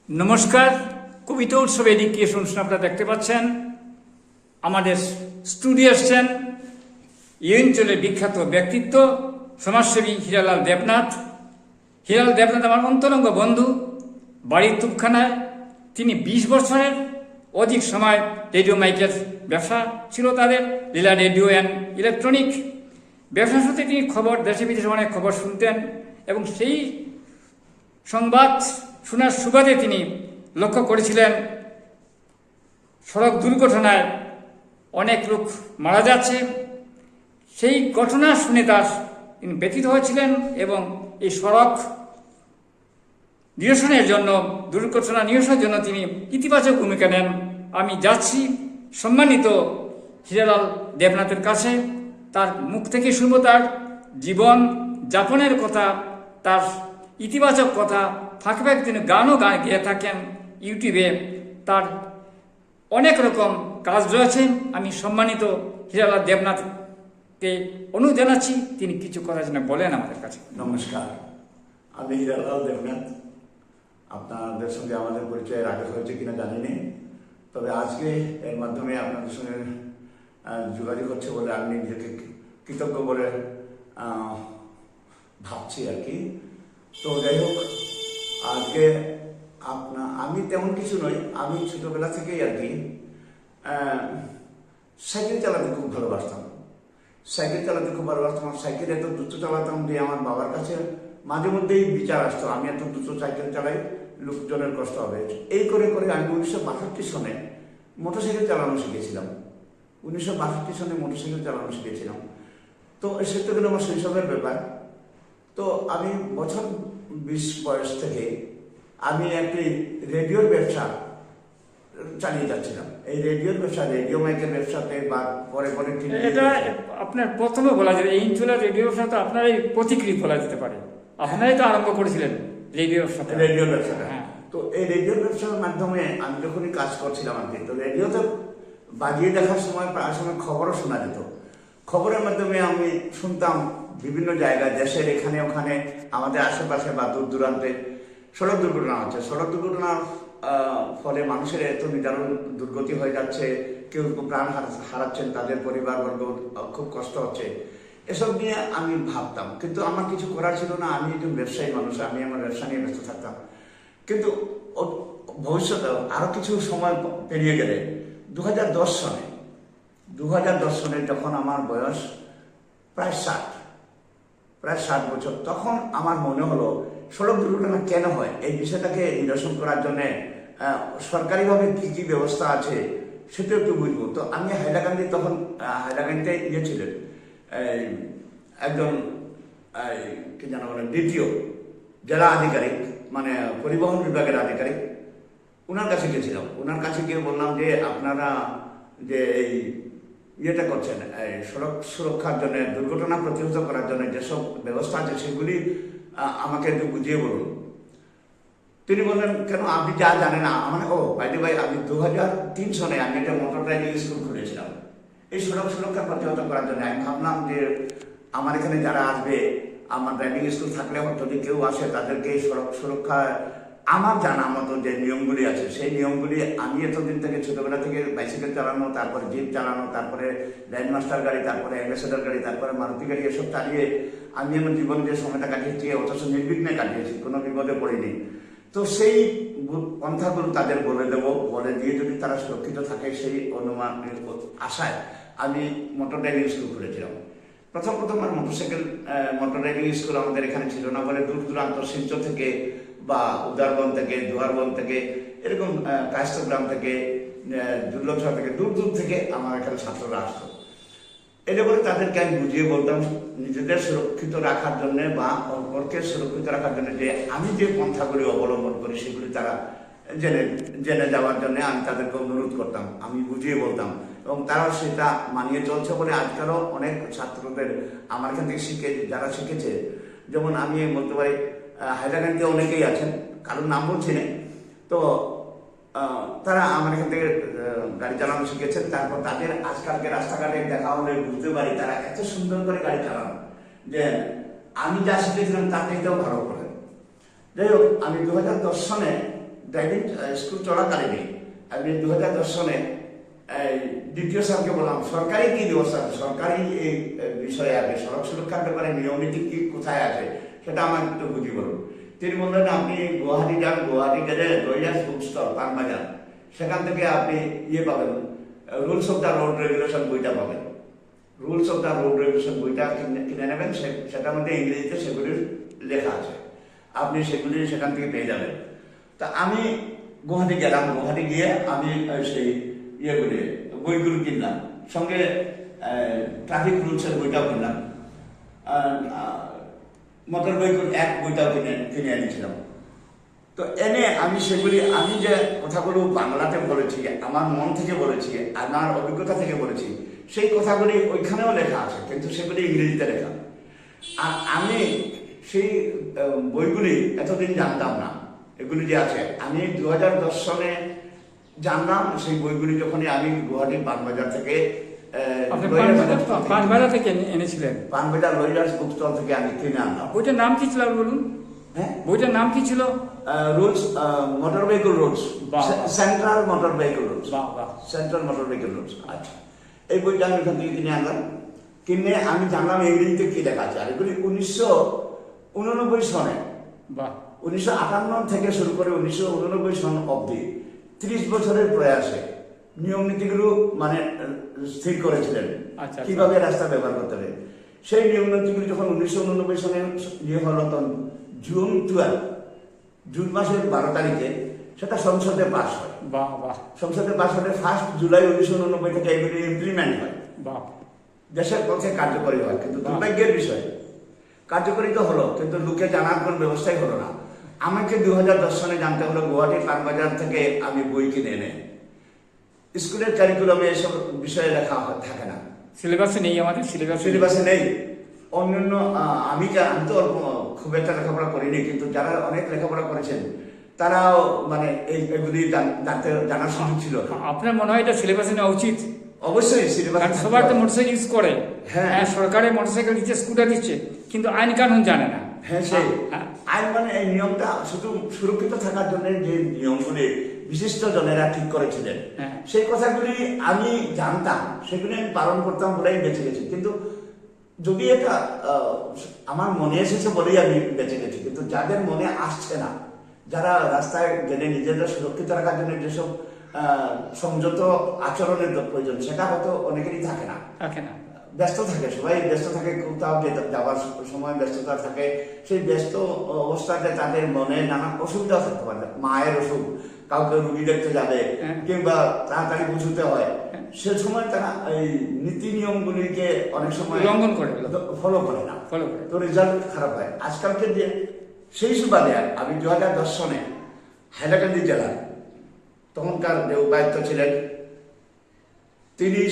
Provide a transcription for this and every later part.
নমস্কার, কবিতা উৎসব এডুকেশন আপনারা দেখতে পাচ্ছেন। আমাদের স্টুডিও এসছেন এই অঞ্চলের বিখ্যাত ব্যক্তিত্ব সমাজসেবী হীরালাল দেবনাথ। হীরালাল দেবনাথ আমার অন্তরঙ্গ বন্ধু, বাড়ির তুপখানায়। তিনি 20 বছরের অধিক সময় রেডিও মাইকের ব্যবসা ছিল তাদের, লীলা রেডিও অ্যান্ড ইলেকট্রনিক ব্যবসার সাথে তিনি খবর, দেশে বিদেশে অনেক খবর শুনতেন এবং সেই সংবাদ শোনার সুবাদে তিনি লক্ষ্য করেছিলেন সড়ক দুর্ঘটনায় অনেক লোক মারা যাচ্ছে। সেই ঘটনা শুনে তিনি ব্যথিত হয়েছিলেন এবং এই সড়ক নিরসনের জন্য, দুর্ঘটনা নিরসনের জন্য তিনি ইতিবাচক ভূমিকা নেন। আমি যাচ্ছি সম্মানিত হীরালাল দেবনাথের কাছে, তার মুখ থেকে শুনব তার জীবন যাপনের কথা, তার ইতিবাচক কথা। ফাঁকে ফাঁকে তিনি গানও গেয়ে থাকেন ইউটিউবে, তার অনেক রকম কাজ রয়েছে। আমি সম্মানিত হীরালাল দেবনাথকে অনুরোধ জানাচ্ছি তিনি কিছু কথা যেন বলেন আমাদের কাছে। নমস্কার, আমি হীরালাল দেবনাথ। আপনাদের সঙ্গে আমাদের পরিচয়ের আগে হয়েছে কিনা জানি না, তবে আজকে এর মাধ্যমে আপনাদের সঙ্গে যোগাযোগ হচ্ছে বলে আমি নিজেকে কৃতজ্ঞ বলে ভাবছি আর কি। তো যাই হোক, আজকে আমি তেমন কিছু নই। আমি ছোটবেলা থেকেই আর কি সাইকেল চালাতে খুব ভালোবাসতাম। সাইকেল এত দ্রুত চালাতাম যে আমার বাবার কাছে মাঝে মধ্যেই বিচার আসতো, আমি এত দ্রুত সাইকেল চালাই, লোকজনের কষ্ট হবে। এই করে করে আমি 1962 সনে মোটরসাইকেল চালানো শিখেছিলাম। তো সেটা গেল আমার শৈশবের ব্যাপার। তো আমি বছর 20 বয়স থেকে আমি একটি রেডিওর ব্যবসা চালিয়ে যাচ্ছিলাম। এই রেডিওর ব্যবসা, রেডিও মাইকের ব্যবসাতে বা পরে পরে এটা আপনার প্রথমে বলা যায় এই অঞ্চলের রেডিও ব্যবসা তো আপনার এই প্রতিক্রিয়া বলা যেতে পারে। আপনারাই তো আরম্ভ করেছিলেন রেডিও ব্যবসাটা। হ্যাঁ, তো এই রেডিও ব্যবসার মাধ্যমে আমি যখনই কাজ করছিলাম আর কি, তো রেডিওতে বাজিয়ে দেখার সময় প্রায় সময় খবরও শোনা যেত। খবরের মাধ্যমে আমি শুনতাম বিভিন্ন জায়গায়, দেশের এখানে ওখানে, আমাদের আশেপাশে বা দূর দূরান্তে সড়ক দুর্ঘটনা হচ্ছে। সড়ক দুর্ঘটনার ফলে মানুষের এত নিদারুণ দুর্গতি হয়ে যাচ্ছে, কেউ প্রাণ হারাচ্ছেন, তাদের পরিবারবর্গ খুব কষ্ট হচ্ছে। এসব নিয়ে আমি ভাবতাম, কিন্তু আমার কিছু করার ছিল না। আমি একজন ব্যবসায়ী মানুষ, আমি আমার ব্যবসা নিয়ে ব্যস্ত থাকতাম। কিন্তু ভবিষ্যতে আরো কিছু সময় পেরিয়ে গেলে 2010 সনে যখন আমার বয়স প্রায় 60 বছর, তখন আমার মনে হলো সড়ক দুর্ঘটনা কেন হয়, এই বিষয়টাকে নিরসন করার জন্য সরকারিভাবে কি কি ব্যবস্থা আছে সেটা একটু বুঝবো। তো আমি হাইলাকান্দিতে গিয়েছিলেন একজন কি জানা বলে দ্বিতীয় জেলা আধিকারিক, মানে পরিবহন বিভাগের আধিকারিক, ওনার কাছে গেছিলাম। ওনার কাছে গিয়ে বললাম যে আপনারা যে এই ইয়েটা করছেন, এই সড়ক সুরক্ষার জন্য, দুর্ঘটনা প্রতিহত করার জন্য যেসব ব্যবস্থা আছে সেগুলি আমাকে একটু বুঝিয়ে বলুন। তিনি বললেন, কেন আপনি যা জানেন না? মানে ভাই আমি 2003 সনে আমি একটা মোটর ড্রাইভিং স্কুল খুলেছিলাম এই সড়ক সুরক্ষা প্রতিহত করার জন্য। আমি ভাবলাম যে আমার এখানে যারা আসবে, আমার ড্রাইভিং স্কুল থাকলে যদি কেউ আসে তাদেরকে এই সড়ক সুরক্ষা আমার জানা মতো যে নিয়মগুলি আছে সেই নিয়মগুলি, আমি এতদিন থেকে ছোটবেলা থেকে বাইসাইকেল চালানো, তারপরে জিপ চালানো, তারপরে লাইন মাস্টার গাড়ি, তারপরে অ্যাম্বাসেডর গাড়ি, তারপরে মারুতি গাড়ি, এসব চালিয়ে আমি আমার জীবন যে সময়টা কাটিয়েছি অথচ নির্বিঘ্নে কাটিয়েছি, কোনো বিপদে পড়িনি। তো সেই পন্থাগুলো তাদের বলে দিয়ে যদি তারা সুরক্ষিত থাকে সেই অনুমান আশায় আমি মোটর ড্রাইভিং স্কুল খুলেছিলাম। প্রথম আর মোটর ড্রাইভিং স্কুল আমাদের এখানে ছিল না বলে দূর দূরান্ত শিলচর থেকে বা উদারবন থেকে, দুয়ারবন থেকে, এরকম কায়স্থগ্রাম থেকে, দুর্লভছড়া থেকে, দূর দূর থেকে আমার এখানে ছাত্ররা আসতো। এটা বলে তাদেরকে আমি বুঝিয়ে বলতাম নিজেদের সুরক্ষিত রাখার জন্য বা অপরকে সুরক্ষিত রাখার জন্য যে আমি যে পন্থাগুলি অবলম্বন করি সেগুলি তারা জেনে যাওয়ার জন্য আমি তাদেরকে অনুরোধ করতাম, আমি বুঝিয়ে বলতাম এবং তারা সেটা মানিয়ে চলছে বলে আজকালও অনেক ছাত্রদের আমার এখান থেকে যারা শিখেছে, যেমন আমি বলতে পারি হাইলাকান্দিতে অনেকেই আছেন, কারোর নাম বলছি না, তো তারা আমার এখান থেকে গাড়ি চালানো শিখেছেন। তারপর তাদের আজকালকে রাস্তাঘাটে দেখা হলে বুঝতে পারি তারা এত সুন্দর করে গাড়ি চালানো যে আমি যা শিখেছিলাম তার থেকেও ভালো করে। যাই হোক, আমি 2010 সনে ড্রাইভিং স্কুল চলাকালীনই আমি 2010 সনে দ্বিতীয় স্যারকে বললাম সরকারি কি ব্যবস্থা আছে, সরকারি এই বিষয়ে আগে সড়ক সুরক্ষার ব্যাপারে নিয়ম নীতি কি কোথায় আছে সেটা আমার একটু বুঝি বলুন। তিনি বললেন আপনি গুয়াহাটি যান, গুয়াহাটি গেলে রয়্যার্স বুক স্টল পানবাজার, সেখান থেকে আপনি পাবেন rules of the road regulation বইটা পাবেন। Rules of the road regulation বইটা কিনে নেবেন, সেটার মধ্যে ইংরেজিতে সেগুলি লেখা আছে, আপনি সেগুলি সেখান থেকে পেয়ে যাবেন। তা আমি গুয়াহাটি গেলাম, গুয়াহাটি গিয়ে আমি সেই বইগুলো কিনলাম, সঙ্গে ট্রাফিক রুলসের বইটাও কিনলাম, মোটর ভেহিকল অ্যাক্ট বইটাও কিনে এনেছিলাম। তো এনে আমি আমি যে কথাগুলো বাংলাতে বলেছি, আমার মন থেকে বলেছি, আমার অভিজ্ঞতা থেকে বলেছি, সেই কথাগুলি ওইখানেও লেখা আছে, কিন্তু সেগুলি ইংরেজিতে লেখা। আর আমি সেই বইগুলি এতদিন জানতাম না, এগুলি যে আছে। আমি 2010 সনে জানলাম সেই বইগুলি যখনই আমি গুয়াহাটি পানবাজার থেকে পানবাজার থেকে এনেছিলেন। পানবাজার রয়্যার্স বুক স্টল থেকে আমি কিনে আনলাম। বইটার নাম কি ছিল বলুন? হ্যাঁ, বইটার নাম কি ছিল? রুলস মোটর ভেহিকল রুলস, বাহ। সেন্ট্রাল মোটর ভেহিকল রুলস, বাহ বাহ। Central motor vehicle rules. আচ্ছা, এই বইটা আমি ওখান থেকে কিনে আনলাম। কিনে আমি জানলাম ইংরেজিতে কি লেখা আছে। আর এগুলি 1989 সনে, বাহ, 1958 থেকে শুরু করে 1989 সন অবধি 30 বছরের প্রয়াসে নিয়ম নীতিগুলো মানে স্থির করেছিলেন আচ্ছা, কিভাবে রাস্তা ব্যবহার করতে হবে। সেই নিয়ম নীতিগুলো যখন 1989 সনে হলো, তখন জুন মাসের 12 তারিখে সেটা সংসদে পাস হয়। বাহ বাহ। সংসদে পাস হলে 1 জুলাই 1989 থেকে এগুলি ইমপ্লিমেন্ট হয়, বাহ, দেশের পক্ষে কার্যকরী হয়। কিন্তু দুর্ভাগ্যের বিষয়, কার্যকরী তো হলো, কিন্তু লোকে জানার কোন ব্যবস্থাই হলো না। আমাকে 2010 সনে জানতে হলো গুয়াহাটি পানবাজার থেকে আমি বই কিনে এনে। স্কুলের কারিকুলামে এসব বিষয়ে লেখা থাকে না, সিলেবাসে নেই, আমাদের সিলেবাসে নেই। অন্যান্য আমি তো অল্প খুব একটা লেখাপড়া করিনি, কিন্তু যারা অনেক লেখাপড়া করেছেন তারাও মানে এগুলি জানার সুযোগ ছিল। আপনার মনে হয় এটা সিলেবাসে নেওয়া উচিত? অবশ্যই সিলেবাস। সবার তো মোটরসাইকেল ইউজ করে, হ্যাঁ, সরকারের মোটরসাইকেল দিচ্ছে, স্কুটার দিচ্ছে, কিন্তু আইন কানুন জানে না। হ্যাঁ, সেই আইন মানে এই নিয়মটা শুধু সুরক্ষিত থাকার জন্য যে নিয়মগুলি বিশিষ্ট জনেরা ঠিক করেছিলেন, সেই কথাগুলি আমি জানতাম, সেগুলি আমি পালন করতাম বলেই বেঁচে গেছি। কিন্তু যদি এটা আমার মনে এসেছে বলেই আমি বেঁচে গেছি, কিন্তু যাদের মনে আসছে না, যারা রাস্তায় গেলে নিজেদের সুরক্ষিত রাখার জন্য যেসব সংযত আচরণের প্রয়োজন, সেটা হয়তো অনেকেরই থাকে না, ব্যস্ত থাকে, সবাই ব্যস্ত থাকে, কোথাও যাওয়ার সময় ব্যস্ততা থাকে। সেই ব্যস্ত অবস্থাতে তাদের মনে নানা অসুবিধা থাকতে পারে, মায়ের অসুখ, কাউকে রুগী দেখতে যাবে, কিংবা তাড়াতাড়ি বুঝতে হয়, সে সময় তারা এই নীতি নিয়মগুলিকে অনেক সময় লঙ্ঘন করে, ফলো করে না, তো রেজাল্ট খারাপ হয়। আজকালকে যে সেই সুবাদে আমি 2010 সনে হাইলাকান্দি জেলার তখনকার যে উপায়ুক্ত ছিলেন তিনি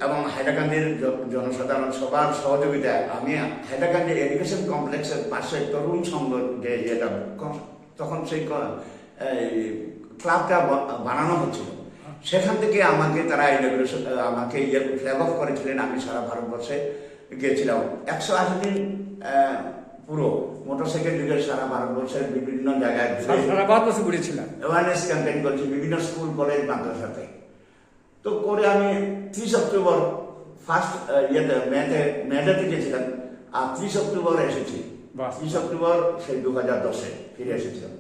এবং হাইলাকান্দির জনসাধারণ সবার সহযোগিতায় আমি হাইলাকান্দি এডুকেশন কমপ্লেক্সের পাশে তরুণ সংঘ যে যেটা তখন সেই ক্লাবটা বানানো হচ্ছিল, সেখান থেকে আমাকে তারা ইনগ্রেশন আমাকে ফ্ল্যাগ অফ করেছিলেন। আমি সারা ভারতবর্ষে গিয়েছিলাম 180 দিন পুরো মোটরসাইকেল যুগের সারা ভারতবর্ষের বিভিন্ন জায়গায় ঘুরেছিলাম, অ্যাওয়ারনেস ক্যাম্পেইন করেছি বিভিন্ন স্কুল কলেজ মাদ্রাসাতে। তো করে আমি 30 অক্টোবর ফার্স্ট মেয়েতে গেছিলাম, আর 30 অক্টোবর এসেছি। 30 অক্টোবর সেই 2010-এ ফিরে এসেছিলাম।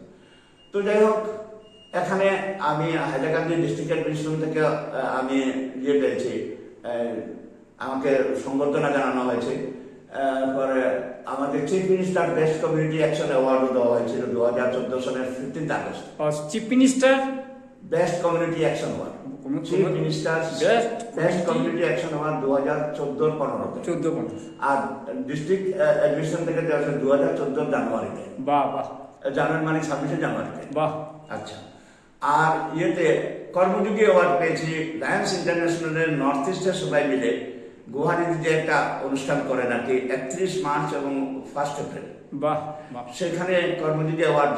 তো যাই হোক, এখানে আমি হাইলাকান্দি ডিস্ট্রিক্ট অ্যাডমিনিস্ট্রেশন থেকে আমি পেয়েছি, আমাকে সংবর্ধনা জানানো হয়েছে। পরে আমাদের chief minister best community action অ্যাওয়ার্ডও দেওয়া হয়েছিল 2014 সালের 15 August. Chief minister best community action award, chief minister best community action award 2014-15। আর ডিস্ট্রিক্ট অ্যাডমিনিস্ট্রেশন থেকে দেওয়া হয়েছে 2014 জানুয়ারিতে। বাহ বাহ। জানুয়ারি মানে 26 জানুয়ারিতে। বাহ। আচ্ছা, আর কর্মযোগী অ্যাওয়ার্ড পেয়েছি লায়ন্স ইন্টারন্যাশনালের নর্থ ইস্টের সবাই মিলে গুয়াহাটিতে যে একটা অনুষ্ঠান করে নাকি 31 মার্চ এবং 1 এপ্রিল। বাহ। সেখানে কর্মযোগী অ্যাওয়ার্ড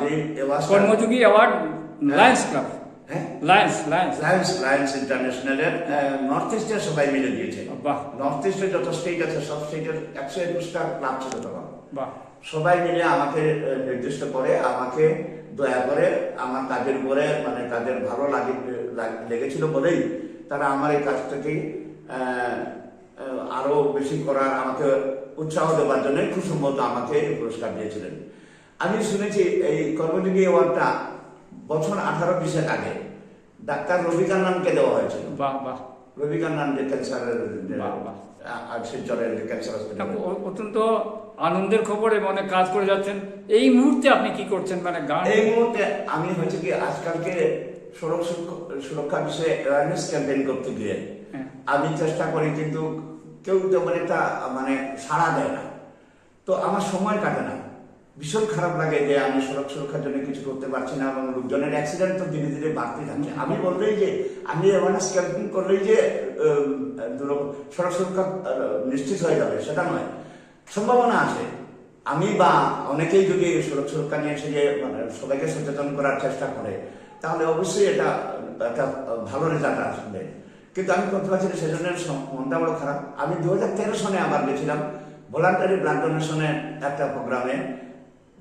কর্মযোগী অ্যাওয়ার্ড লায়ন্স ক্লাব, হ্যাঁ, লায়ন্স ইন্টারন্যাশনালের নর্থ ইস্টের সবাই মিলে দিয়েছে। বাহ। নর্থ ইস্টের যত স্টেট আছে সব স্টেটের 121টা ক্লাব ছিল তখন। বাহ। সবাই মিলে আমাকে নির্দিষ্ট করে, আমাকে দয়া করে আমার কাজের উপরে মানে তাদের ভালো লেগেছিল বলেই তারা আমার এই কাজটাকে আরো বেশি করার, আমাকে উৎসাহ দেওয়ার জন্য খুব সম্ভবত আমাকে এই পুরস্কার দিয়েছিলেন। আমি শুনেছি এই কর্মযোগী অ্যাওয়ার্ডটা বছর 18-20 আগে ডাক্তার রবি কান্নানকে দেওয়া হয়েছিল। বাহ বাহ। রবি কান্নান যে ক্যান্সারের শিলচরের ক্যান্সার হসপিটাল। অত্যন্ত আনন্দের খবর এবং অনেক কাজ করে যাচ্ছেন। এই মুহূর্তে আপনি কি করছেন, মানে গান? এই মুহূর্তে আমি হয়েছে কি আজকালকে সড়ক সুরক্ষা বিষয়ে অ্যাওয়ারনেস ক্যাম্পেইন করতে গিয়ে আমি চেষ্টা করি, কিন্তু কেউ তেমন একটা মানে সাড়া দেয় না, তো আমার সময় কাটে না। ভীষণ খারাপ লাগে যে আমি সড়ক সুরক্ষার জন্য কিছু করতে পারছি না এবং লোকজনের অ্যাক্সিডেন্ট তো ধীরে ধীরে বাড়তে থাকছে। আমি বললেই যে আমি অ্যাওয়ারনেস ক্যাম্পেইন করলেই যে সড়ক সুরক্ষা নিশ্চিত হয়ে যাবে সেটা নয়, সম্ভাবনা আছে। আমি বা অনেকেই যদি সড়ক সুরক্ষা নিয়ে এসে যে মানে সবাইকে সচেতন করার চেষ্টা করে তাহলে অবশ্যই এটা একটা ভালো রেজাল্ট আসবে, কিন্তু আমি করতে পারছি না, সেজন্য মনটা বড় খারাপ। আমি 2013 সনে আবার গেছিলাম ভলান্টারি ব্লাড ডোনেশনের একটা প্রোগ্রামে,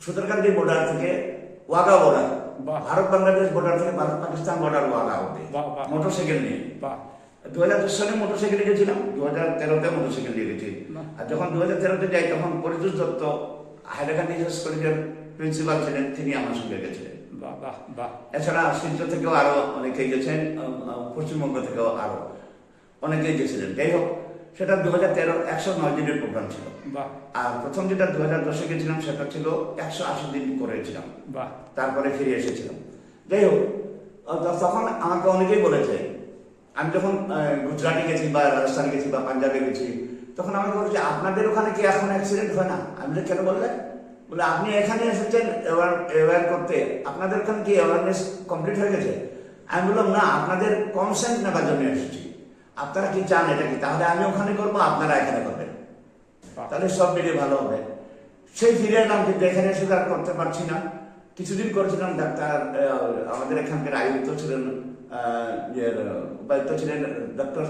সুতারকান্দি বর্ডার থেকে ওয়াগা বর্ডার, ভারত বাংলাদেশ বর্ডার থেকে ভারত পাকিস্তান বর্ডার ওয়াগা অব্দি মোটরসাইকেল নিয়ে। 2010 সনে মোটরসাইকেলে গেছিলাম, 2013-তে মোটরসাইকেল নিয়ে গেছি। আর যখন 2013-তে যাই তখন পরিতোষ দত্ত হাইলাকান্দি কলেজের প্রিন্সিপাল ছিলেন, তিনি আমার সঙ্গে গেছিলেন। এছাড়া শিলচর থেকেও আরো অনেকেই গেছেন, পশ্চিমবঙ্গ থেকেও আরো অনেকেই গেছিলেন। যাই হোক, সেটা 2013 109 দিনের প্রোগ্রাম ছিল। আর প্রথম যেটা 2010-এ গেছিলাম সেটা ছিল 180 দিন করেছিলাম, তারপরে ফিরে এসেছিলাম। যাই হোক, তখন আমাকে অনেকেই বলেছে, আমি যখন গুজরাটে গেছি বা রাজস্থানে গেছি বা পাঞ্জাবে গেছি, তখন আমাকে বলেছে আপনাদের ওখানে কি এখন অ্যাক্সিডেন্ট হয় না? আমি কেন বললেন? বলে আপনি এখানে এসেছেন অ্যাওয়ার করতে, আপনাদের ওখানে কি অ্যাওয়ারনেস কমপ্লিট হয়ে গেছে? আমি বললাম না, আপনাদের কনসেন্ট নেবার জন্য এসেছি, আপনারা কি চান এটা কি, তাহলে আমি ওখানে করবো, আপনারা এখানে করবেন, তাহলে সব মিলিয়ে ভালো হবে। সেই ফিরে এলাম, কিন্তু এখানে এসে আর করতে পারছি না। কিছুদিন করেছিলাম, ডাক্তার আমাদের এখানকার আয়ুক্ত ছিলেন, উপায়ুক্ত ছিলেন ডক্টর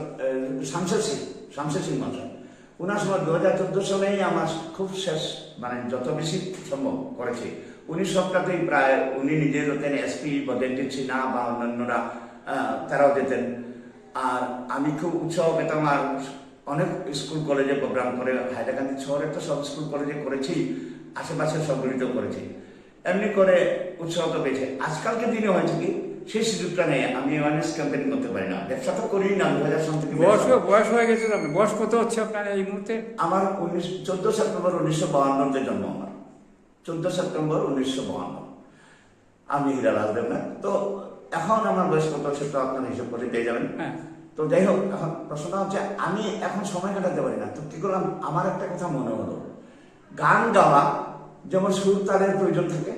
শামশের সিং মহাশয়। ওনার সময় 2014 সালেই আমার খুব শেষ মানে যত বেশি সম্ভব করেছি। উনি সবটাতেই প্রায় উনি নিজে যেতেন, এসপি বদেন্টিক সিনহা বা অন্যান্যরা তারাও যেতেন। আর আমি খুব উৎসাহ পেতাম, আর অনেক স্কুল কলেজে প্রোগ্রাম করে, হাইলাকান্দি শহরে তো সব স্কুল কলেজে করেছি, আশেপাশে সবগুলিতেও করেছি, এমনি করে উৎসাহ তো পেয়েছে। আজকালকে দিনে হয়েছে কি, সেই সুযোগটা নেই, আমি অ্যাওয়ারনেস ক্যাম্পেইন করতে পারি না, ব্যবসা তো করি না। 2000 সাল থেকে বয়স হয়ে গেছে, বয়স কত হচ্ছে আপনার এই মুহূর্তে? আমার 14 সেপ্টেম্বর 1952 জন্ম, আমার 14 সেপ্টেম্বর 1952, আমি হীরালাল দেবনাথ। তো এখন আমার বয়স কত সেটা আপনার হিসাব করে পেয়ে যাবেন। তো যাই হোক, এখন প্রশ্নটা হচ্ছে আমি এখন সময় কাটাতে পারি না, তো কি করলাম, আমার একটা কথা মনে হলো, গান গাওয়া যেমন সুর তালের প্রয়োজন থাকে,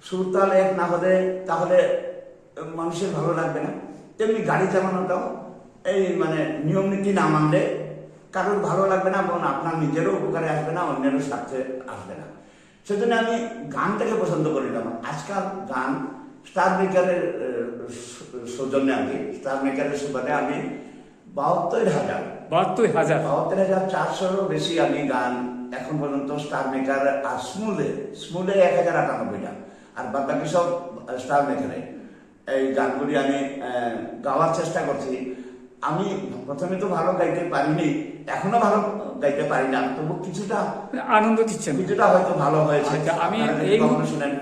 সুর তাল এক না হলে তাহলে মানুষের ভালো লাগবে না, তেমনি গাড়ি চালানোটাও এই মানে নিয়ম নীতি না মানলে কারোর ভালো লাগবে না এবং আপনার নিজেরও উপকারে আসবে না, অন্যেরও স্বার্থে আসবে না। সেজন্য আমি গানটাকে পছন্দ করিলাম। আজকাল গান স্টার মেকারের সৌজন্যে, আর কি স্টার মেকারের সুবাদে আমি 72,400-এরও বেশি আমি গান এখন পর্যন্ত স্টার মেকার, আর স্মুলে 1098টা, আর বাদ বাকি সব স্টার মেকারে এই গানগুলি আমি গাওয়ার চেষ্টা করছি। আমি প্রথমে তো ভালো গাইতে পারিনি, এখনো ভালো গাইতে পারি না, তবু কিছুটা আনন্দ দিচ্ছেন, কিছুটা হয়তো ভালো হয়েছে। আমি এই শুনেন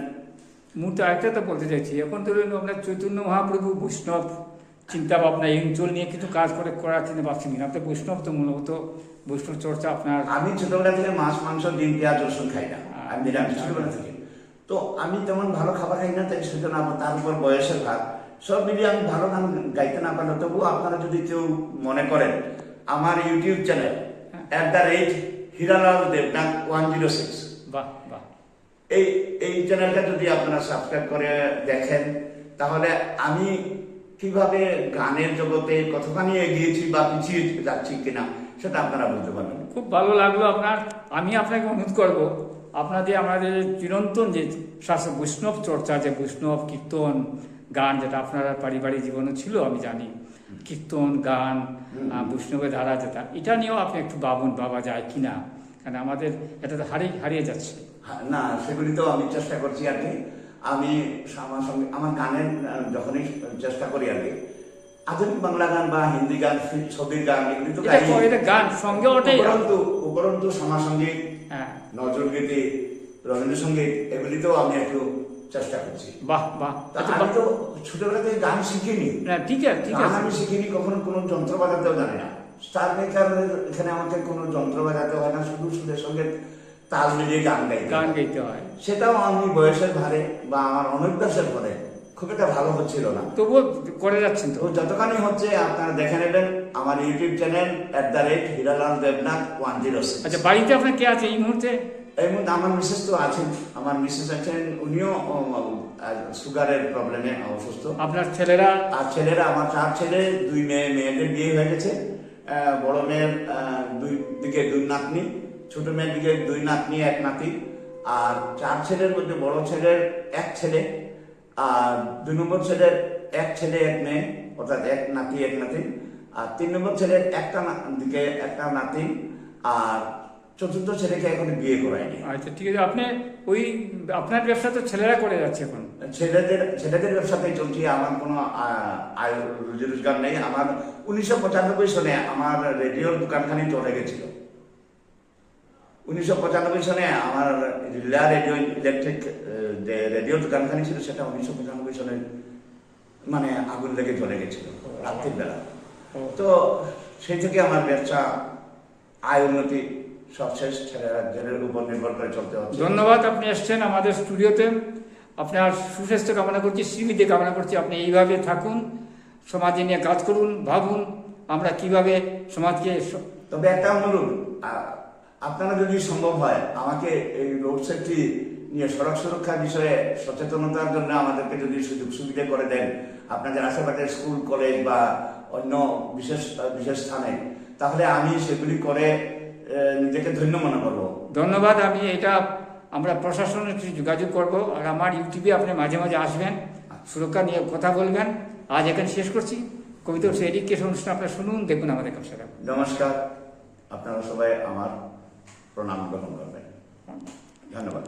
মুহূর্তে আরেকটা তো বলতে চাইছি, এখন ধরুন আপনার চৈতন্য মহাপ্রভু বৈষ্ণব চিন্তা ভাবনা এই অঞ্চল নিয়ে কিছু কাজ করার চিন্তা ভাবছেন কিনা? আপনার বৈষ্ণব তো মূলত বৈষ্ণব চর্চা আপনার। আমি ছোটবেলা থেকে মাছ, মাংস, ডিম, পেঁয়াজ, রসুন খাই না, আমি নিরামিষ ছোটবেলা থেকে, তো আমি তেমন ভালো খাবার খাই না, তাই সেজন্য তার উপর বয়সের ভাগ সব মিলিয়ে আমি ভালো গান গাইতে না পারলে, তবুও আপনারা যদি কেউ মনে করেন আমার ইউটিউব চ্যানেল @হীরালাল দেবনাথ 106, এই চ্যানেলটা যদি আপনারা সাবস্ক্রাইব করে দেখেন, তাহলে আমি কিভাবে গানের জগতে কতখানি এগিয়েছি বা পিছিয়ে যাচ্ছি কিনা সেটা আপনারা বুঝতে পারবেন। খুব ভালো লাগলো আপনার। আমি আপনাকে অনুরোধ করব, আপনাদের আমাদের চিরন্তন যে শাস্ত্র বৈষ্ণব চর্চা, যে বৈষ্ণব কীর্তন গান, যেটা আপনার পারিবারিক জীবনে ছিল আমি জানি, কীর্তন গান বৈষ্ণবের ধারা যেটা, এটা নিয়েও আপনি একটু ভাবা যায় কিনা, কারণ আমাদের এটা তো হারিয়ে যাচ্ছে। না, সেগুলি তো আমি চেষ্টা করছি আর কি। আমি আমার সঙ্গে আমার গানের যখনই চেষ্টা করি আর কি, আধুনিক বাংলা গান বা হিন্দি গান, ছবির গান, এগুলি তো গাই। এটা গান সঙ্গে ওটাই, উপরন্তু সমাজসঙ্গীত, হ্যাঁ, নজরুলগীতি, রবীন্দ্রসঙ্গীত, এগুলিতেও আমি একটু চেষ্টা করছি। বাহ বাহ। তা আমি তো ছোটবেলা থেকে গান শিখিনি। না, ঠিক আছে, ঠিক গান আছে। আমি শিখিনি, কখনো কোনো যন্ত্র বাজাতেও জানি না। স্টার মেকারের এখানে আমাকে কোনো যন্ত্র বাজাতে হয় না, শুধু সুরের সঙ্গে তাল মিলিয়ে গান গাইতে হয়। সেটাও আমি বয়সের ভারে বা আমার অনভ্যাসের ফলে খুব একটা ভালো হচ্ছিল না, তবুও করে যাচ্ছেন তো। তো যতখানি হচ্ছে আপনারা দেখে নেবেন আমার ইউটিউব চ্যানেল @হিরালাল দেবনাথ 106। আচ্ছা, বাড়িতে আপনার কে আছে এই মুহূর্তে? এই মধ্যে আমার মিসেস তো আছেন, আমার মিসেস আছেন, উনিও সুগারের প্রবলেমে অসুস্থ। আপনার ছেলেরা? আর ছেলেরা, আমার 4 ছেলে, 2 মেয়ে, মেয়েদের বিয়ে হয়ে গেছে। বড় মেয়ের 2 দিকে 2 নাতনি, ছোট মেয়ের দিকে 2 নাতনি 1 নাতি। আর 4 ছেলের মধ্যে বড় ছেলের 1 ছেলে, আর 2 নম্বর ছেলের 1 ছেলে 1 মেয়ে, অর্থাৎ 1 নাতি 1 নাতি। আর 3 নম্বর ছেলের দিকে 1টা নাতি। আর 4র্থ ছেলেকে এখনো বিয়ে করায়নি। আচ্ছা, ঠিক আছে। আপনি আপনার ব্যবসা তো ছেলেরা করে যাচ্ছে এখন। ছেলেদের ব্যবসাতেই চলছি, আমার কোনো আয় রুজি রোজগার নেই। আমার 1995 সনে আমার রেডিওর দোকানখানি চলে গেছিল। 1995 সনে আমার রিলা রেডিও ইলেকট্রিক যে রেডিও দোকানখানি ছিল, সেটা 1995 সনে মানে আগুন লেগে চলে গেছিল রাত্রির বেলা। তো সেই থেকে আমার ব্যবসা, আয় উন্নতি সব শেষ। ছেলের উপর নির্ভর করে চলতে হচ্ছে। ধন্যবাদ, আপনি এসছেন আমাদের স্টুডিওতে। আপনার সুস্বাস্থ্য কামনা করছি, শ্রীবিদ্যে কামনা করছি। আপনি এইভাবে থাকুন, সমাজে নিয়ে কাজ করুন, ভাবুন আমরা কিভাবে সমাজকে। তবে একটা অনুরোধ, আপনারা যদি সম্ভব হয় আমাকে এই রোড সেফটি নিয়ে, সড়ক সুরক্ষার বিষয়ে সচেতনতার জন্য আমাদেরকে যদি সুযোগ সুবিধা করে দেন আপনাদের আশেপাশের স্কুল, কলেজ বা অন্য বিশেষ স্থানে, তাহলে আমি সেগুলি করে নিজেকে ধন্য মনে করবো। ধন্যবাদ। আমরা প্রশাসনের কিছু যোগাযোগ করব। আর আমার ইউটিউবে আপনি মাঝে মাঝে আসবেন, সুরক্ষা নিয়ে কথা বলবেন। আজ এখানে শেষ করছি। কবিতা উৎসব এডুকেশন অনুষ্ঠান আপনারা শুনুন, দেখুন আমাদের কাছে। নমস্কার, আপনারা সবাই আমার প্রণাম গ্রহণ করবেন। ধন্যবাদ।